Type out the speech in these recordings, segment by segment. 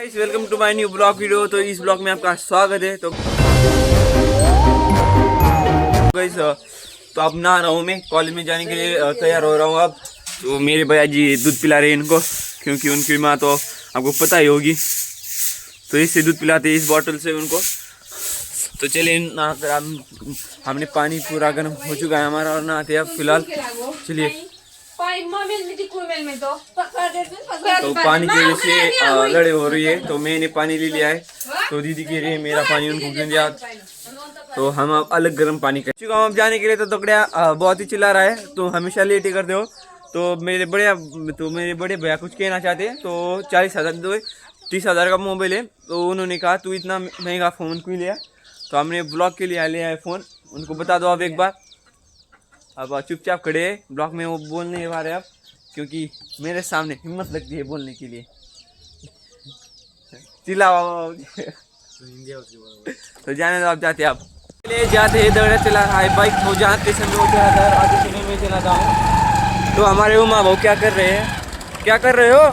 Welcome to my new blog video. तो इस blog में आपका स्वागत है। तो गाइस तो अब नहा रहा हूँ, मैं कॉलेज में जाने के लिए तैयार हो रहा हूँ। अब तो मेरे भैया जी दूध पिला रहे हैं इनको, क्योंकि उनकी माँ तो आपको पता ही होगी, तो इससे दूध पिलाते हैं इस बोतल से उनको। तो चलिए नहाकर हमने पानी पूरा गर्म हो चुका है हमारा और नहाते अब फिलहाल। चलिए तो पानी की वजह से लड़े हो रही है, तो मैंने पानी ले लिया है, तो दीदी कह रही है मेरा पानी उनको दिया, तो हम अब अलग गर्म पानी कर चुका हूँ अब जाने के लिए। तो दगड़िया बहुत ही चिल्ला रहा है, तो हमेशा लेट ही कर दो। तो मेरे बड़े भैया कुछ कहना चाहते हैं। तो 40,000 दो, 30,000 का मोबाइल है, तो उन्होंने कहा तू इतना महंगा फ़ोन क्यों लिया, तो हमने ब्लॉग के लिए लिया है फ़ोन। उनको बता दो आप एक बार। अब चुपचाप खड़े हैं, ब्लॉग में वो बोल नहीं पा रहे अब, क्योंकि मेरे सामने हिम्मत लगती है बोलने के लिए। चिल्लाओ तो जाने दो, आप जाते आप ले जाते हैं। दौड़ा चला रहा है बाइक, तो जहाँ स्टेशन में उतरा था आगे समय में चलाता हूँ। तो हमारे उमा भाव क्या कर रहे हैं, क्या कर रहे हो?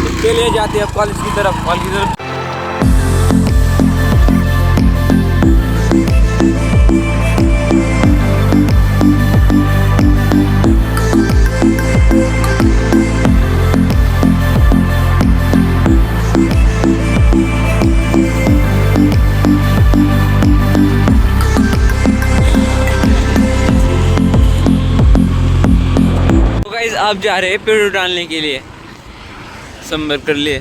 इसके लिए जाते हैं अब कॉलेज की तरफ। आप जा रहे हैं पेड़ डालने के लिए, संपर्क कर लिए।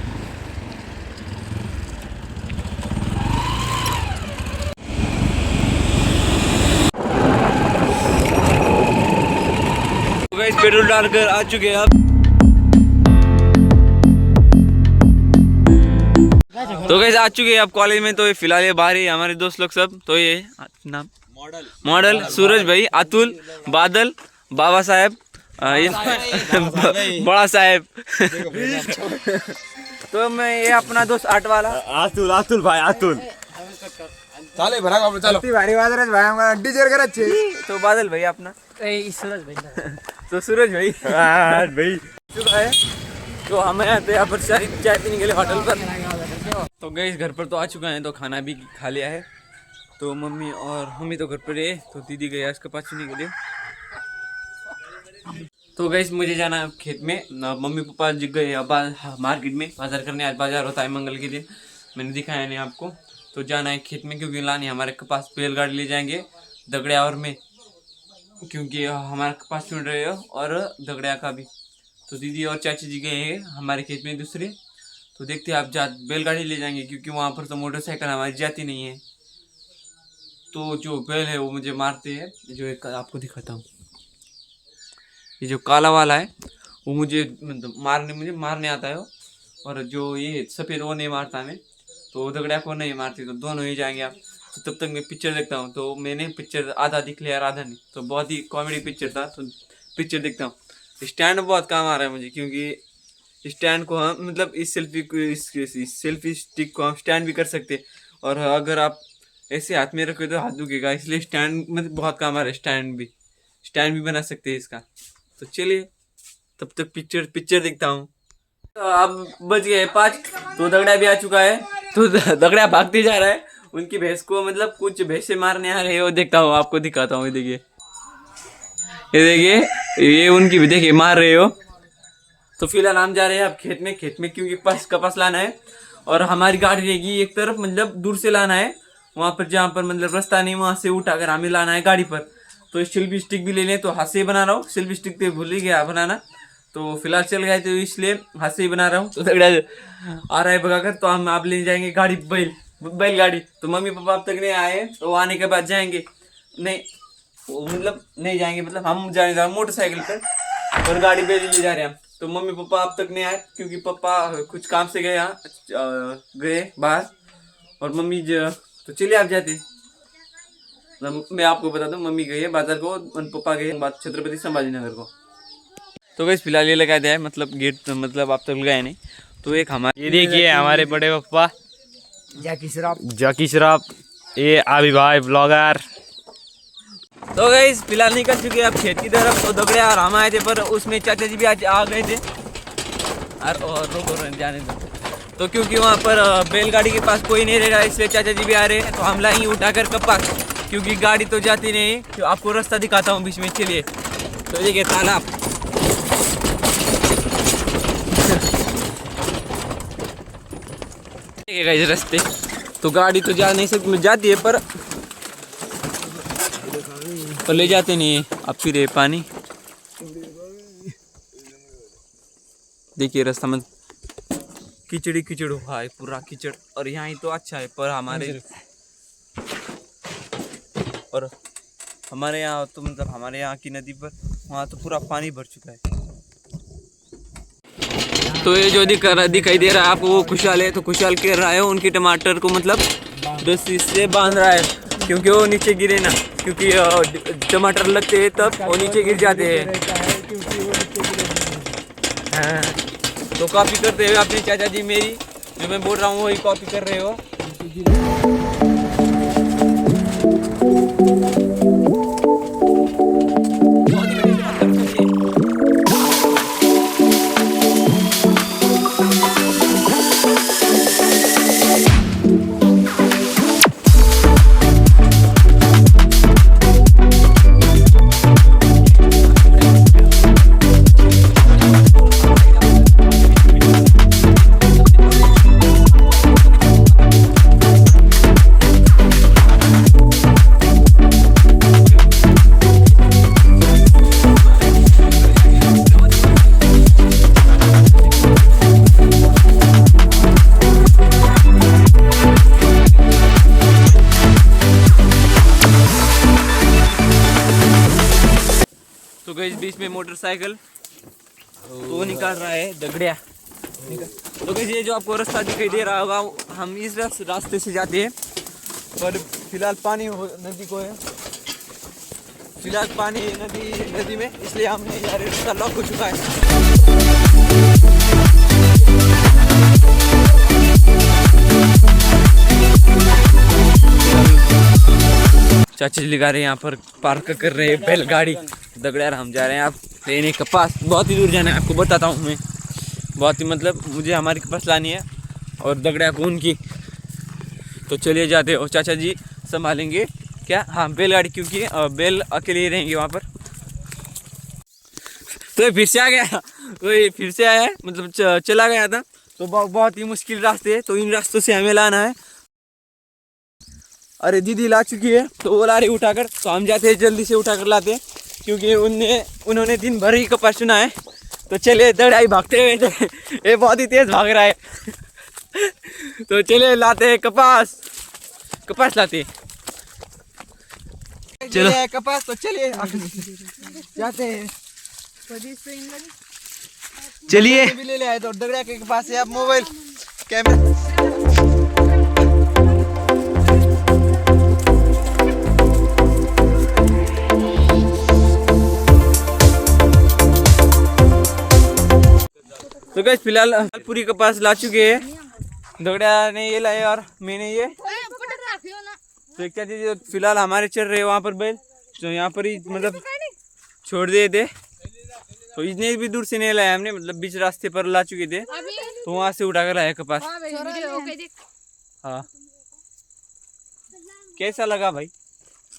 तो गाइस पेट्रोल डालकर आ चुके हैं आप। तो गाइस आ चुके हैं आप कॉलेज में। तो फिलहाल ये बाहर ही हमारे दोस्त लोग सब। तो ये नाम मॉडल सूरज भाई, अतुल, बादल, बाबा साहेब, बड़ा साहेब तो मैं ये अपना दोस्त आर्ट वाला अतुल भाई, अतुल चले भरा चलो भारी बादल भाई हमारा डीजर कर अच्छे। तो बादल भाई अपना सूरज भाई तो सूरज भाई भाई चुका है। तो हम आते यहाँ पर चाय पीने के लिए होटल पर। तो गए घर पर तो आ चुका है, तो खाना भी खा लिया है। तो मम्मी तो घर पर है, तो दीदी गई उसके पास चुनी के लिए। तो गैस मुझे जाना है खेत में, मम्मी पापा जी गए अब मार्केट में बाजार करने। आज बाजार होता है मंगल के दिन, मैंने दिखाया नहीं आपको। तो जाना है खेत में, क्योंकि लानी हमारे कपास बैलगाड़ी ले जाएंगे दगड़िया और में, क्योंकि हमारा कपास चुन रहे हो और दगड़िया का भी। तो दीदी और चाची जी गए हैं हमारे खेत में दूसरे, तो देखते हैं आप बैलगाड़ी ले जाएंगे, क्योंकि वहाँ पर तो मोटरसाइकिल हमारी जाती नहीं है। तो जो बैल है वो मुझे मारते हैं, जो एक आपको दिखाता हूँ। ये जो काला वाला है वो मुझे मारने आता है, और जो ये सफ़ेद वो नहीं मारता हमें। तो दगड़िया को नहीं मारती, तो दोनों ही जाएंगे आप। तो तब तक मैं पिक्चर देखता हूँ। तो मैंने पिक्चर आधा दिख लिया, आधा नहीं। तो बहुत ही कॉमेडी पिक्चर था, तो पिक्चर देखता हूँ। स्टैंड बहुत काम आ रहा है मुझे, क्योंकि स्टैंड को हम मतलब इस सेल्फी स्टिक को हम स्टैंड भी कर सकते, और अगर आप ऐसे हाथ में रखोगे तो हाथ दुखेगा, इसलिए स्टैंड मतलब बहुत काम आ रहा है। स्टैंड भी बना सकते हैं इसका। तो चलिए तब तक पिक्चर देखता हूँ। तो अब बज गए 5, तो दगड़ा भी आ चुका है। तो दगड़ा भागते जा रहा है, उनकी भैंस को मतलब कुछ भैंसे मारने आ रहे हैं, वो देखता हूँ, आपको दिखाता हूँ। ये देखिए ये उनकी भी देखिए मार रहे हो। तो फिलहाल हम जा रहे हैं अब खेत में क्योंकि कपास लाना है, और हमारी गाड़ी रहेगी एक तरफ, मतलब दूर से लाना है, वहाँ पर जहाँ पर मतलब रास्ता नहीं वहाँ से उठाकर हमें लाना है गाड़ी पर। तो सेल्फी स्टिक भी ले लें, तो हाथ से ही बना रहा हूँ। सेल्फी स्टिक तो भूल ही गया बनाना, तो फिलहाल चल गए, तो इसलिए हाथ से ही बना रहा हूँ। तो दगड़ा आ रहा है भगाकर, तो हम आप ले जाएंगे गाड़ी बैलगाड़ी। तो मम्मी पापा अब तक नहीं आए, तो आने के बाद जाएंगे। नहीं मतलब नहीं जाएंगे, मतलब हम जाएंगे मोटरसाइकिल पर, और गाड़ी बैल ले जा रहे हैं। तो मम्मी पापा अब तक नहीं आए, क्योंकि पापा कुछ काम से गए बाहर, और मम्मी तो चलिए आप जाते। मैं आपको बता दूं, मम्मी गई है बाजार को, पापा गए छत्रपति संभाजी नगर को। तो गैस फिलहाल ये लगा दिया है, मतलब गेट, मतलब आप तक लगाया नहीं। तो एक हमारे ये देखिए हमारे बड़े पापा जाकी श्रॉफ, ये आबी भाई ब्लॉगर। तो गैस फिलहाल निकल चुके हैं अब खेत की तरफ। तो दगड़े और हम आए थे, पर उसमें चाचा जी भी आज आ गए थे। और रोको जाने दो। तो क्योंकि वहाँ पर बैलगाड़ी के पास कोई नहीं रहेगा, इसलिए चाचा जी भी आ रहे हैं, तो हम लाएंगे उठाकर कपास, क्योंकि गाड़ी तो जाती नहीं। तो आपको रास्ता दिखाता हूँ बीच में, चलिए। तो देखिए तालाब, देखिएगा इस रास्ते, तो गाड़ी तो जा नहीं सकती, जाती है पर ले जाते नहीं है। अब फिर ये पानी देखिए, रास्ता में कीचड़ी कीचड़ हुआ है, पूरा कीचड़। और यहाँ ही तो अच्छा है, पर हमारे यहाँ तो मतलब हमारे यहाँ की नदी पर वहाँ तो पूरा पानी भर चुका है। तो ये जो दिखाई दे रहा है आपको, वो खुशहाल है। तो खुशहाल कह रहा है उनके टमाटर को मतलब रस्सी से बांध रहा है, क्योंकि वो नीचे गिरे ना, क्योंकि टमाटर लगते हैं तब वो नीचे गिर जाते हैं। हाँ, तो कॉपी करते हुए अपने चाचा जी मेरी, जो मैं बोल रहा हूँ वही कॉपी कर रहे हो। तो गई बीच में मोटरसाइकिल तो निकाल रहा है दगड़िया। तो गई ये जो आपको रास्ता दिखाई दे रहा होगा, हम इस रास्ते से जाते हैं, पर फिलहाल पानी नदी को है, फिलहाल पानी नदी में, इसलिए हम नहीं जा रहे, रास्ता लॉक हो चुका है। चाची जी लगा रहे हैं यहाँ पर, पार्क कर रहे हैं बैलगाड़ी। दगड़ियार हम जा रहे हैं आप लेने कपास, बहुत ही दूर जाना है, आपको बताता हूँ मैं। बहुत ही मतलब मुझे हमारी कपास लानी है और दगड़िया को उनकी। तो चलिए जाते और चाचा जी संभालेंगे क्या, हाँ बैलगाड़ी, क्योंकि बैल अकेले ही रहेंगे वहाँ पर। तो ये फिर से आ गया, तो ये फिर से आया है, मतलब चला गया था। तो बहुत ही मुश्किल रास्ते है, तो इन रास्तों से हमें लाना है। अरे दीदी ला चुकी है, तो वो ला रही उठाकर, तो हम जाते हैं जल्दी से उठाकर लाते हैं, क्योंकि उन्होंने दिन भर ही कपास चुना है। तो चलिए दौड़ाई भागते हुए, ये बहुत ही तेज भाग रहा है। तो चलिए लाते हैं कपास लाते, चलो कपास। तो चलिए जाते हैं, चलिए भी ले आए। तो दगड़िया के पास है आप मोबाइल कैमरा। तो गाइस फिलहाल पूरी कपास ला चुके हैं, दगड़िया ने ये लाया और मैंने ये। तो क्या चीज फिलहाल हमारे चल रहे हैं वहाँ पर बैल, तो यहाँ पर ही मतलब छोड़ दिए थे। तो इतने भी दूर से नहीं लाया हमने, मतलब बीच रास्ते पर ला चुके थे, तो वहाँ से उठा कर लाया कपास। हाँ कैसा लगा भाई?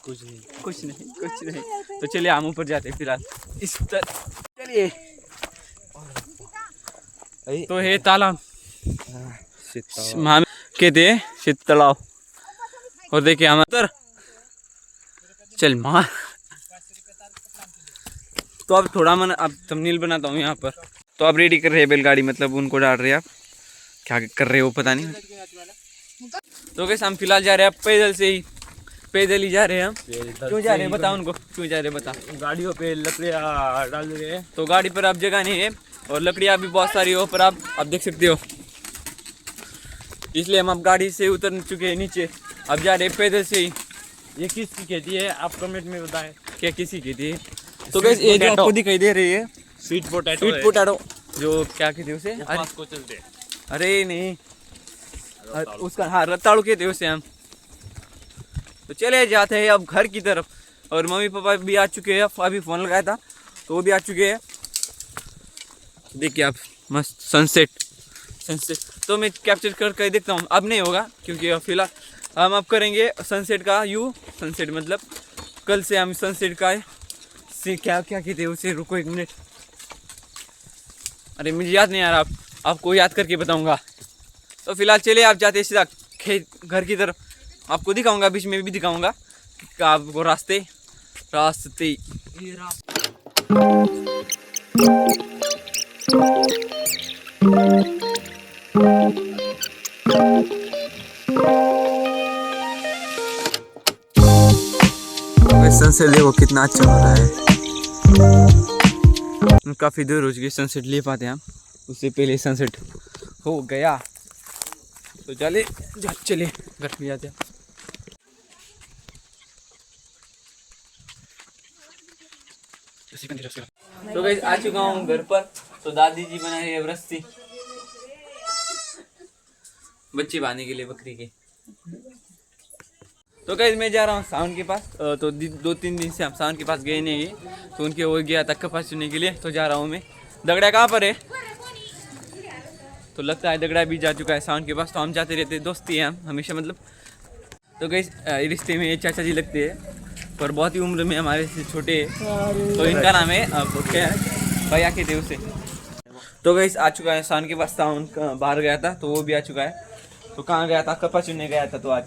कुछ नहीं। तो चलिए हम ऊपर जाते हैं फिलहाल इस चलिए। तो है तालाब कहते हैं, शीत तालाब। और देखिए हम अंदर चल मार। तो अब थोड़ा मन अब थंबनेल बनाता हूँ यहाँ पर। तो अब रेडी कर रहे हैं बैलगाड़ी, मतलब उनको डाल रहे हैं। आप क्या कर रहे हो पता नहीं। तो कैसे हम फिलहाल जा रहे हैं पैदल ही जा रहे हैं हम। क्यों जा रहे हैं बता उनको, क्यों जा रहे हैं बता। गाड़ियों पे लकड़ियाँ डाल रहे हैं, तो गाड़ी पर अब जगह नहीं है और लकड़ियाँ भी बहुत सारी हो, पर आप देख सकते हो, इसलिए हम अब गाड़ी से उतर चुके हैं नीचे। अब जा रहे हैं पैदल से ही। ये किसकी खेती है आप कमेंट में बताएं, क्या किसी की थी? तो गाइस ये जो आपको दिखाई दे रही है स्वीट पोटैटो, जो क्या कहते हैं उसे, को चलते हैं। अरे नहीं उसका, हाँ रताड़ू कहते हैं उसे हम। तो चले जाते हैं अब घर की तरफ। और मम्मी पापा भी आ चुके हैं, अभी फ़ोन लगाया था तो वो भी आ चुके हैं। देखिए आप मस्त सनसेट सनसेट। तो मैं कैप्चर कर देखता हूँ, अब नहीं होगा क्योंकि फिलहाल हम अब करेंगे सनसेट का यू। सनसेट मतलब कल से हम सनसेट का से क्या क्या कहते हैं उसे, रुको एक मिनट, अरे मुझे याद नहीं आ रहा, आपको याद करके बताऊंगा। तो फिलहाल चलिए आप जाते सीधा खेत घर की तरफ, आपको दिखाऊंगा, बीच में भी दिखाऊंगा आपको रास्ते रास्ते ये सनसेट देखो कितना अच्छा हो रहा है। काफ़ी दूर हो चुकी सनसेट ले पाते हैं हम, उससे पहले सनसेट हो गया। तो चले चले घर पे जाते हैं। तो गाइस आ चुका हूँ घर पर। तो दादी जी बना रही है रस्सी बच्चे बांधने के लिए बकरी के। तो गाइस मैं जा रहा हूँ सावन के पास। तो 2-3 दिन से हम सावन के पास गए नहीं है, तो उनके वो गया था कपास चुनने के लिए। तो जा रहा हूँ मैं। दगड़ा कहाँ पर है? तो लगता है दगड़ा भी जा चुका है सावन के पास। तो हम जाते रहते, दोस्ती है हम हमेशा मतलब। तो गाइस रिश्ते में चाचा जी लगते हैं, पर बहुत ही उम्र में हमारे से छोटे हैं। तो इनका नाम है क्या है, भैया कहते उसे। तो गाइस आ चुका है सावन के पास। सावन बाहर गया था तो वो भी आ चुका है। तो कहाँ गया था? कपास चुनने गया था। तो आज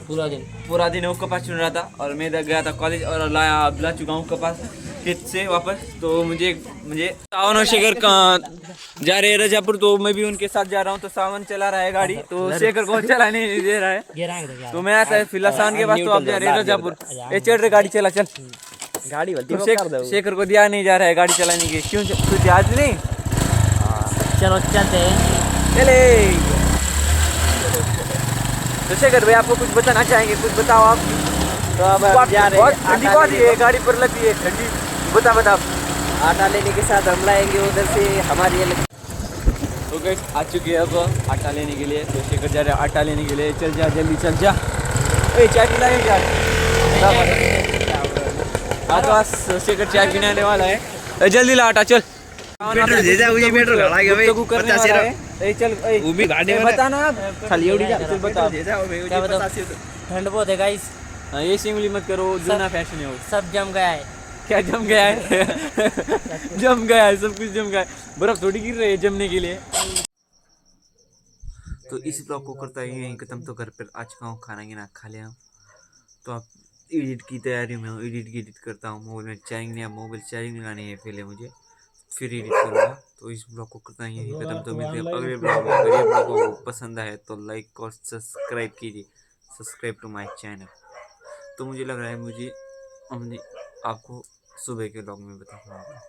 पूरा दिन वो कपास चुन रहा था और मैं इधर गया था कॉलेज और ला चुका हूँ कपास खेत से वापस। तो मुझे सावन और शेखर जा रहे हैं रजापुर, तो मैं भी उनके साथ जा रहा हूँ। तो सावन चला रहा है गाड़ी, तो शेखर को चलाने नहीं दे रहा है। तो मैं ऐसा फिलहाल सावन के पास, तो आप जा रहे हैं रजापुर। ये चल रहे गाड़ी, चला चल गाड़ी। तो शेखर को दिया नहीं जा रहा है गाड़ी चलाने के, क्यों तुझे आज नहीं? चलो चलते हैं। चले। तो शेखर भाई आपको कुछ बताना चाहेंगे, कुछ बताओ आप। तो अब हम जा रहे बहुत हैं ठंडी आटा बहुत लेने। है, गाड़ी पर लगती है ठंडी। बता आटा लेने के साथ हम लाएंगे उधर से हमारी ये। तो गाइस आ चुके हैं अब आटा लेने के लिए। तो शेखर जा रहे हैं आटा लेने के लिए। चल जा जल्दी चल जा। ए चाय पिलाएंगे यार। हाँ तो आज शेखर चाय पीने आने वाला है। ए जल्दी ला आटा चल। पेट्रोल दे जा, मुझे पेट्रोल डाला के भाई। गुफ्तगू करने वाला है। ए चल ए वो भी गाड़ी में बताना आप खाली एवढी जा चल बता। क्या बताओ? ठंड बहुत है गाइस, हाँ ये सिंगली मत करो, दूना फैशन है वो। सब जम गया है। क्या जम गया है? जम गया है, सब कुछ जम गया है। बर्फ थोड़ी गिर रही है जमने के लिए। तो इस ब्लॉग को करता ही यहीं खत्म। तो घर पर आ चुका हूँ, खाना गिना खा लिया। तो आप एडिट की तैयारी में हूँ, एडिट करता हूँ। मोबाइल में चार्जिंग लगानी है पहले मुझे, फिर एडिट करूँगा। तो इस ब्लॉग को करता ही यहीं खत्म। तो मिलते हैं अगले ब्लॉग में। अगर ये ब्लॉग को पसंद आए तो लाइक और सब्सक्राइब कीजिए, सब्सक्राइब टू माई चैनल। तो मुझे लग रहा है मुझे आपको सुबह के ब्लॉग में बताऊँगा।